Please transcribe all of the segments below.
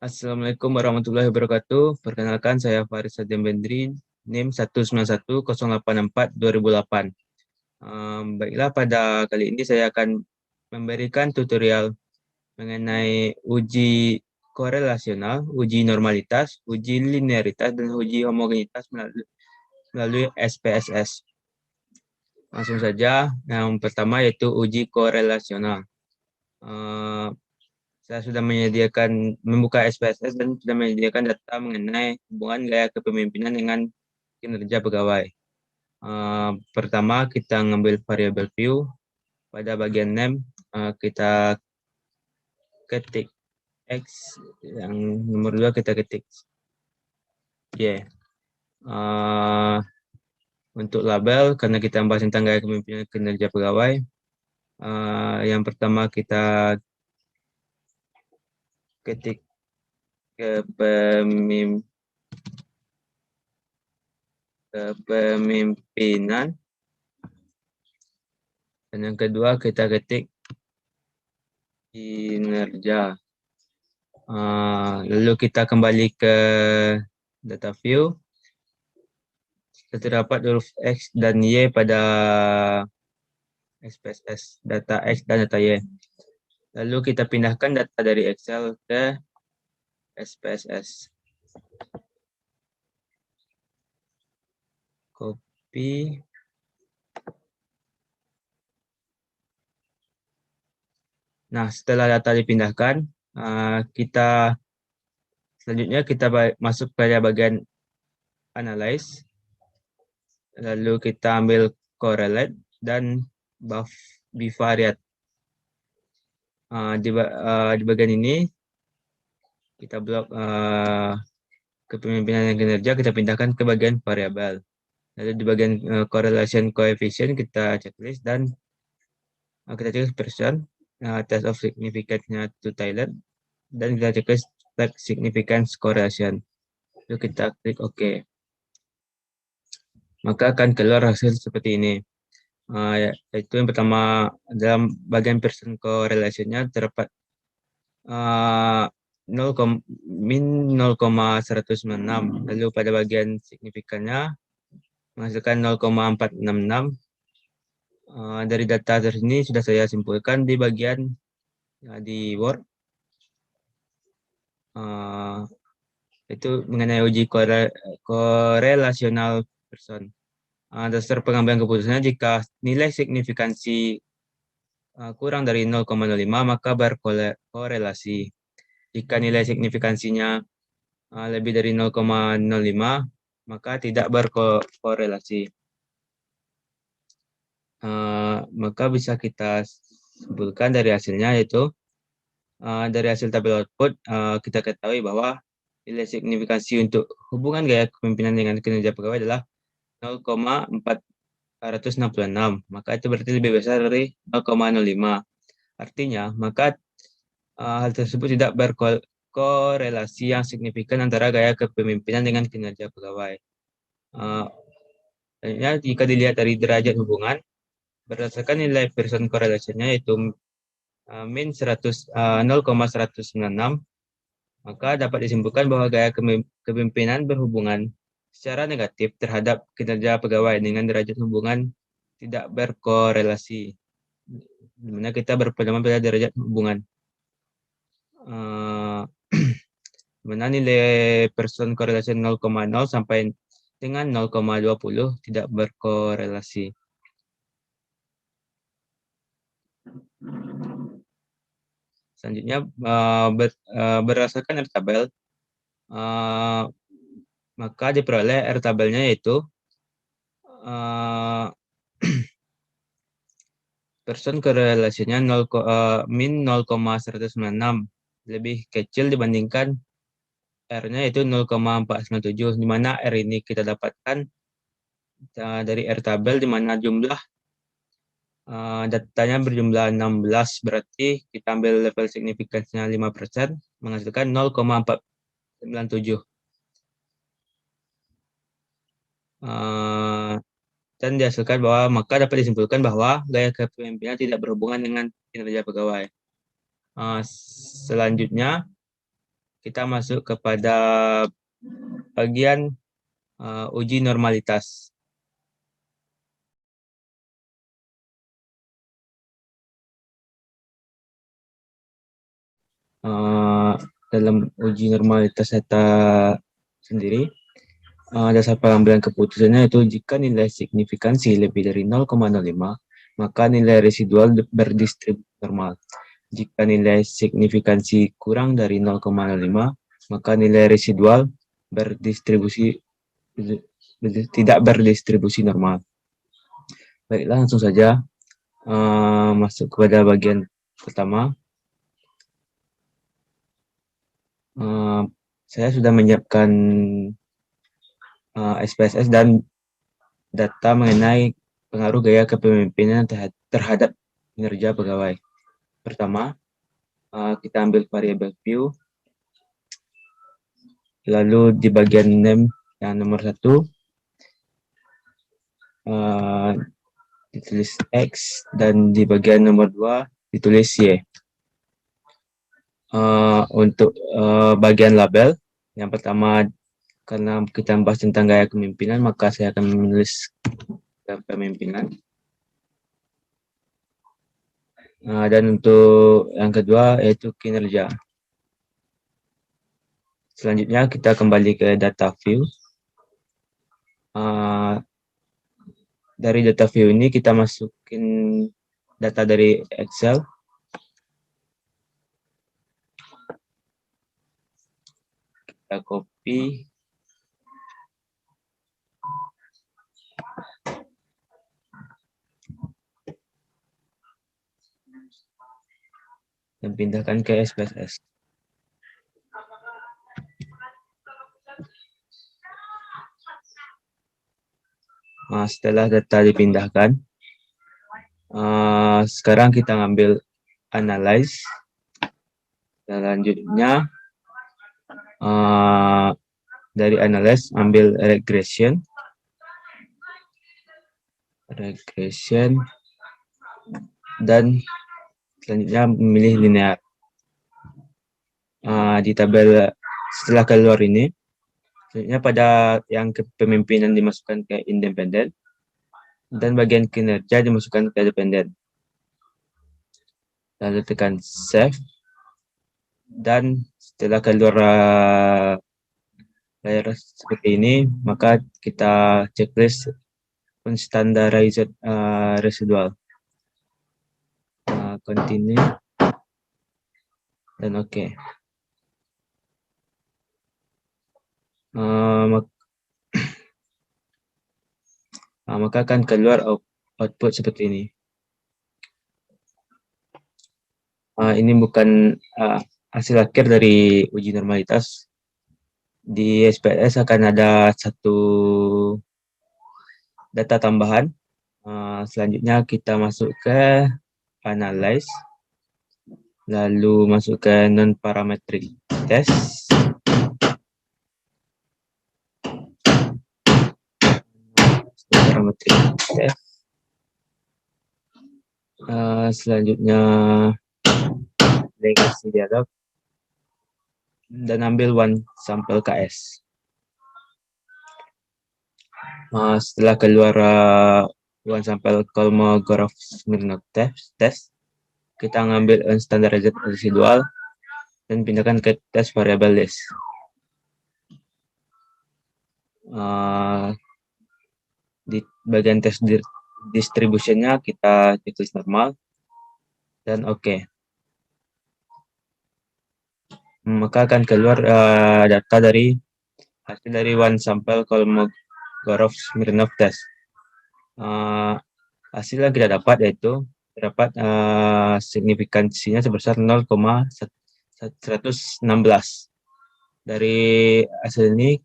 Assalamualaikum warahmatullahi wabarakatuh. Perkenalkan saya Faris Sadim Bendri, NIM 1910864-2008. Baiklah, pada kali ini saya akan memberikan tutorial mengenai uji korelasional, uji normalitas, uji linearitas, dan uji homogenitas melalui SPSS. Langsung saja, yang pertama yaitu uji korelasional. Saya sudah membuka SPSS dan sudah menyediakan data mengenai hubungan gaya kepemimpinan dengan kinerja pegawai. Pertama, kita ngambil variabel view. Pada bagian name, kita ketik X. Yang nomor 2 kita ketik Y. Untuk label, karena kita membahas tentang gaya kepemimpinan kinerja pegawai, yang pertama kita ketik kepemimpinan, dan yang kedua kita ketik kinerja. Lalu kita kembali ke data view. Terdapat huruf X dan Y pada SPSS, data X dan data Y. Lalu kita pindahkan data dari Excel ke SPSS. Copy. Nah, setelah data dipindahkan, selanjutnya kita masuk pada bagian analyze. Lalu kita ambil correlate dan bivariate. Di bagian ini kita blok kepemimpinan dan kinerja, kita pindahkan ke bagian variabel. Lalu di bagian correlation coefficient kita checklist dan kita checklist person, test of significance-nya to Thailand, dan kita checklist significance correlation. Lalu kita klik OK. Maka akan keluar hasil seperti ini. Yaitu yang pertama, dalam bagian person correlation-nya terdapat min 0,196. Lalu pada bagian signifikannya menghasilkan 0,466. Dari data tersini sudah saya simpulkan di bagian di Word. Itu mengenai uji korelasional person. Dasar pengambilan keputusannya, jika nilai signifikansi kurang dari 0,05 maka berkorelasi. Jika nilai signifikansinya lebih dari 0,05 maka tidak berkorelasi. Maka bisa kita simpulkan dari hasilnya, yaitu dari hasil tabel output kita ketahui bahwa nilai signifikansi untuk hubungan gaya kepemimpinan dengan kinerja pegawai adalah 0,466. Maka itu berarti lebih besar dari 0,05. Artinya, maka hal tersebut tidak berkorelasi yang signifikan antara gaya kepemimpinan dengan kinerja pegawai. Jika dilihat dari derajat hubungan, berdasarkan nilai Pearson correlation-nya yaitu min 0,196, maka dapat disimpulkan bahwa gaya kepemimpinan berhubungan secara negatif terhadap kinerja pegawai dengan derajat hubungan tidak berkorelasi, di mana kita berpedoman pada derajat hubungan. Di mana nilai Pearson correlation 0,0 sampai dengan 0,20 tidak berkorelasi. Selanjutnya, berdasarkan R-tabel, maka diperoleh R-tabelnya yaitu Pearson korelasinya min 0,196, lebih kecil dibandingkan R-nya yaitu 0,497, di mana R ini kita dapatkan dari R-tabel, di mana jumlah datanya berjumlah 16, berarti kita ambil level signifikansinya 5%, menghasilkan 0,497. Dan dihasilkan bahwa, maka dapat disimpulkan bahwa gaya kepemimpinan tidak berhubungan dengan kinerja pegawai. Selanjutnya, kita masuk kepada bagian uji normalitas. Dalam uji normalitas data sendiri, dasar pengambilan keputusannya itu jika nilai signifikansi lebih dari 0,05, maka nilai residual berdistribusi normal. Jika nilai signifikansi kurang dari 0,05, maka nilai residual tidak berdistribusi normal. Baiklah, langsung saja masuk kepada bagian pertama. Saya sudah menyiapkan SPSS dan data mengenai pengaruh gaya kepemimpinan terhadap kinerja pegawai. Pertama, kita ambil variabel view, lalu di bagian name yang nomor 1 ditulis X, dan di bagian nomor 2 ditulis Y. Untuk bagian label, yang pertama, karena kita membahas tentang gaya kepemimpinan, maka saya akan menulis kepemimpinan. Dan untuk yang kedua yaitu kinerja. Selanjutnya kita kembali ke data view. Dari data view ini kita masukin data dari Excel. Kita copy. Dan pindahkan ke SPSS. Setelah data dipindahkan, sekarang kita ngambil analyze. Selanjutnya dari analyze ambil regression, dan selanjutnya memilih linear. Di tabel setelah keluar ini, selanjutnya pada yang kepemimpinan dimasukkan ke independen, dan bagian kinerja dimasukkan ke dependen. Lalu tekan save, dan setelah keluar layar seperti ini, maka kita checklist unstandarized residual. Continue, dan oke. Maka akan keluar output seperti ini. Ini bukan hasil akhir dari uji normalitas. Di SPSS akan ada satu data tambahan. Selanjutnya kita masuk ke analyze, lalu masuk ke non-parametric test. Parametric test. Selanjutnya legacy dialog, dan ambil one sampel KS. Setelah keluar one sampel Kolmogorov-Smirnov test, kita ngambil unstandardized residual dan pindahkan ke test variable list. Di bagian test distributionnya kita checklist normal, dan oke. Maka akan keluar data dari hasil dari one sampel Kolmogorov-Smirnov test. Hasil yang kita dapat yaitu terdapat signifikansinya sebesar 0,116. Dari hasil ini,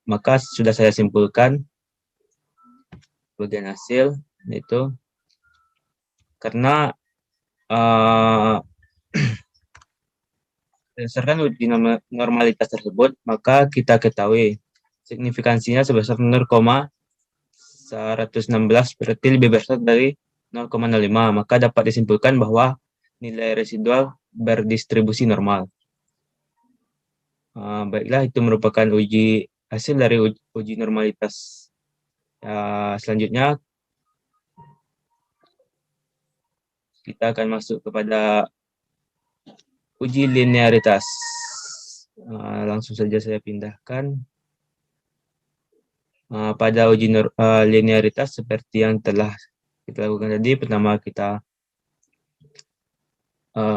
maka sudah saya simpulkan bagian hasil, yaitu karena berdasarkan uji normalitas tersebut, maka kita ketahui signifikansinya sebesar 0,116, berarti lebih besar dari 0,05, maka dapat disimpulkan bahwa nilai residual berdistribusi normal. Baiklah, itu merupakan hasil dari uji normalitas. Selanjutnya kita akan masuk kepada uji linearitas. Langsung saja saya pindahkan. Pada uji linearitas seperti yang telah kita lakukan tadi, pertama kita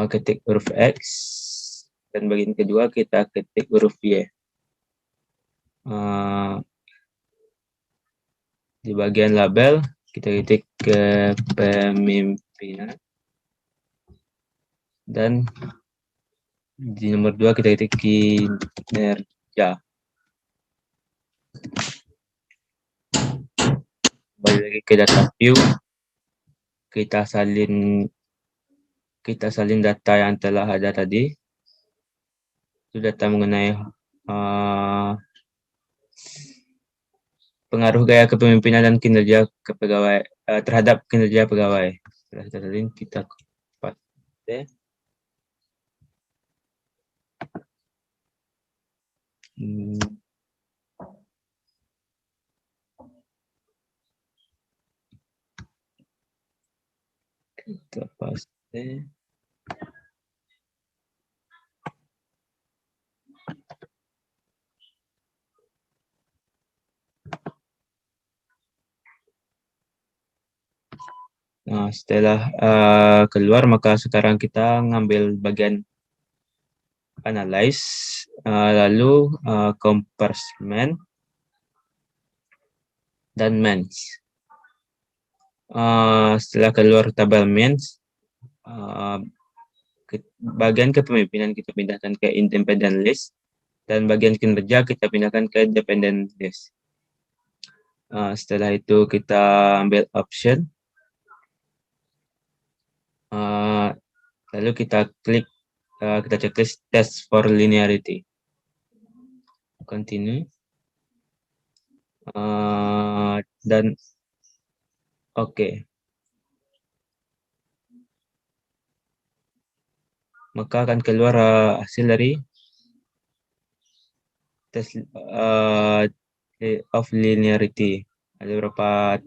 ketik huruf X, dan bagian kedua kita ketik huruf Y. Di bagian label kita ketik kepemimpinan, dan di nomor 2 kita ketik kinerja. Kembali lagi ke data view, kita salin data yang telah ada tadi. Itu data mengenai pengaruh gaya kepemimpinan dan kinerja terhadap kinerja pegawai. Setelah kita salin, kita paste. Kita paste. Nah, setelah keluar, maka sekarang kita ngambil bagian analyze, lalu comparison dan means. Setelah keluar tabel means, bagian kepemimpinan kita pindahkan ke independent list, dan bagian kinerja kita pindahkan ke dependent list. Setelah itu kita ambil option, lalu kita klik, kita checklist test for linearity. Continue. Dan oke. Maka akan keluar hasil dari test of linearity. Ada beberapa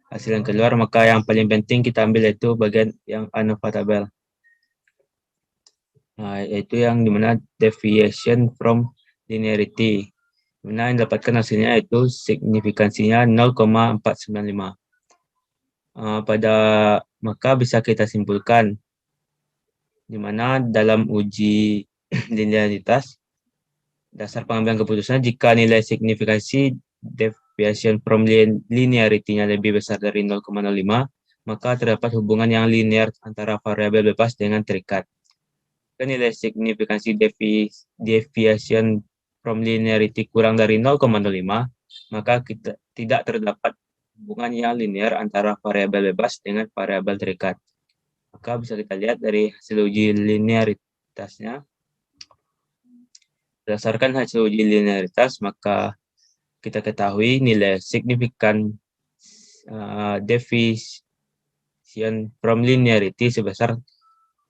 hasil yang keluar, maka yang paling penting kita ambil yaitu bagian yang ANOVA tabel. Yaitu yang dimana deviation from linearity. Dimana yang dapatkan hasilnya yaitu signifikansinya 0,495. Maka bisa kita simpulkan dimana dalam uji linearitas, dasar pengambilan keputusan jika nilai signifikansi deviation from linearity-nya lebih besar dari 0,05, maka terdapat hubungan yang linear antara variabel bebas dengan terikat. Jika nilai signifikansi deviation from linearity kurang dari 0,05, maka tidak terdapat hubungan yang linear antara variabel bebas dengan variabel terikat. Maka bisa kita lihat dari hasil uji linearitasnya. Berdasarkan hasil uji linearitas, maka kita ketahui nilai signifikan deviation from linearity sebesar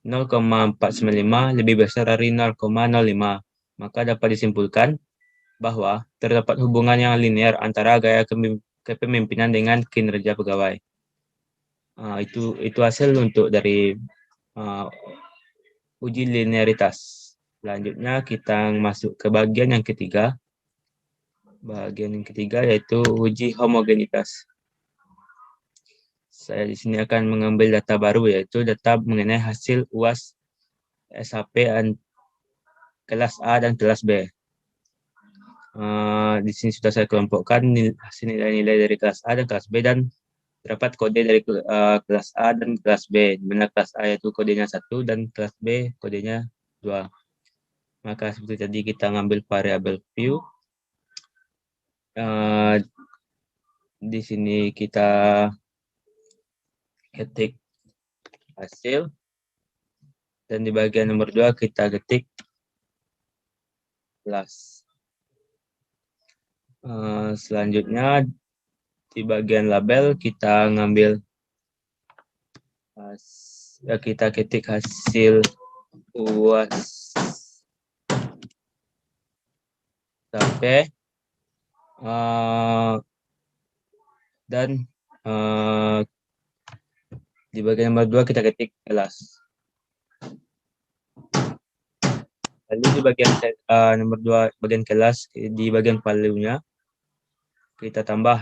0,495 lebih besar dari 0,05. Maka dapat disimpulkan bahwa terdapat hubungan yang linear antara gaya kepemimpinan dengan kinerja pegawai. Itu hasil untuk dari uji linearitas. Selanjutnya kita masuk ke bagian yang ketiga. Bagian yang ketiga yaitu uji homogenitas. Saya di sini akan mengambil data baru, yaitu data mengenai hasil UAS SHP kelas A dan kelas B. Di sini sudah saya kelompokkan hasil nilai-nilai dari kelas A dan kelas B, dan terdapat kode dari kelas A dan kelas B, di mana kelas A yaitu kodenya 1 dan kelas B kodenya 2. Maka seperti tadi kita ngambil variabel view. Di sini kita ketik hasil, dan di bagian nomor 2 kita ketik kelas. Selanjutnya di bagian label kita ngambil kita ketik hasil UAS sampai dan di bagian nomor 2 kita ketik kelas. Lalu di bagian nomor 2 bagian kelas, di bagian value-nya kita tambah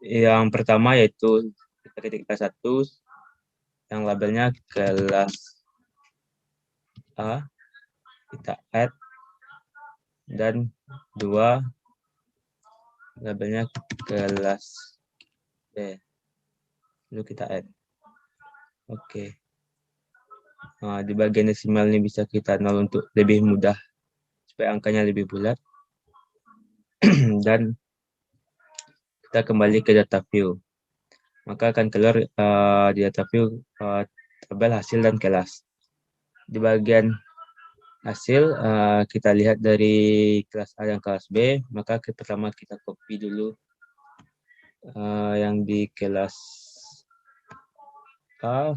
yang pertama yaitu kita ketik kelas 1 yang labelnya kelas A, kita add, dan 2 labelnya kelas B, lalu kita add. Oke. Di bagian desimal ini bisa kita nol untuk lebih mudah supaya angkanya lebih bulat. Dan kita kembali ke data view, maka akan keluar di data view tabel hasil dan kelas. Di bagian hasil kita lihat dari kelas A dan kelas B, maka pertama kita copy dulu yang di kelas A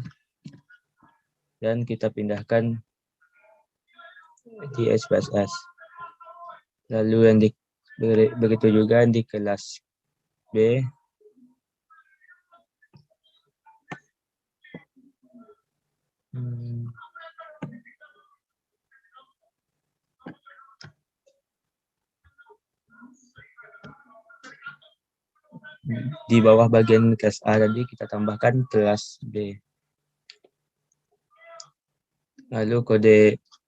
dan kita pindahkan di SPSS. Lalu yang begitu juga di kelas B. Di bawah bagian kelas A tadi kita tambahkan kelas B. Lalu kode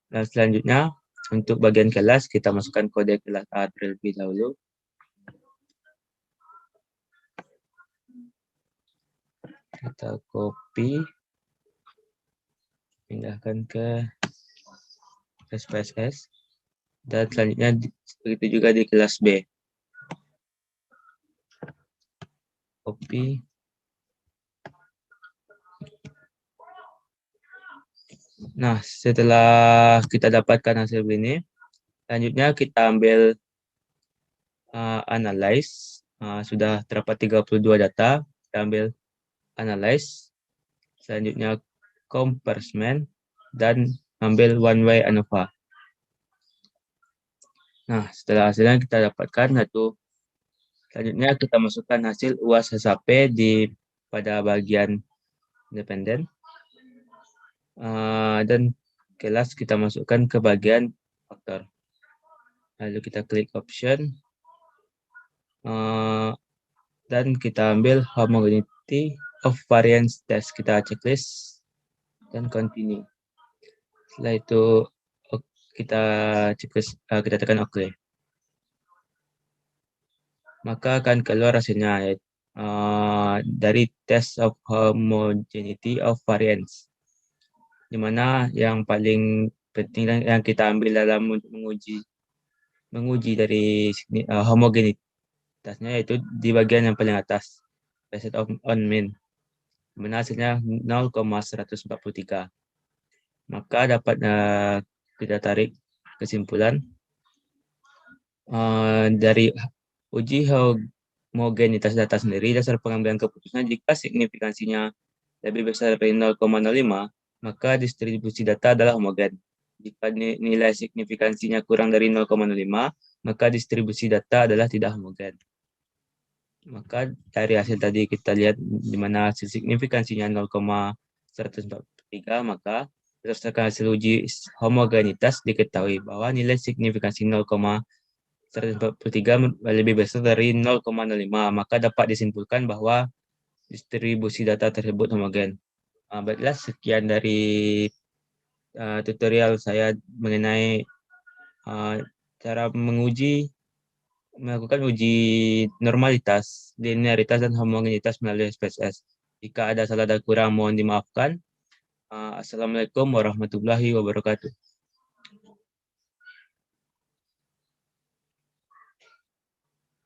selanjutnya untuk bagian kelas kita masukkan kode kelas A terlebih dahulu. Kita copy, pindahkan ke SPSS, dan selanjutnya begitu juga di kelas B. Copy. Nah, setelah kita dapatkan hasil ini, selanjutnya kita ambil analyze. Sudah terdapat 32 data, kita ambil analyze. Selanjutnya comparison dan ambil one way ANOVA. Nah, setelah hasilnya kita dapatkan satu. Selanjutnya kita masukkan hasil UAS SAP pada bagian independen. Dan kelas kita masukkan ke bagian faktor. Lalu kita klik option. Dan kita ambil homogeneity of variance test. Kita checklist dan continue. Setelah itu kita checklist, kita tekan OK. Maka akan keluar hasilnya dari test of homogeneity of variance, di mana yang paling penting yang kita ambil dalam untuk menguji dari homogenitasnya yaitu di bagian yang paling atas, based on mean, di mana hasilnya 0,143. Maka dapat kita tarik kesimpulan dari uji homogenitas data sendiri, dasar pengambilan keputusan jika signifikansinya lebih besar dari 0,05, maka distribusi data adalah homogen. Jika nilai signifikansinya kurang dari 0,05, maka distribusi data adalah tidak homogen. Maka dari hasil tadi kita lihat di mana hasil signifikansinya 0,143, maka berdasarkan hasil uji homogenitas diketahui bahwa nilai signifikansi 0,143 lebih besar dari 0,05, maka dapat disimpulkan bahwa distribusi data tersebut homogen. Baiklah, sekian dari tutorial saya mengenai cara melakukan uji normalitas, linearitas, dan homogenitas melalui SPSS. Jika ada salah dan kurang, mohon dimaafkan. Assalamualaikum warahmatullahi wabarakatuh.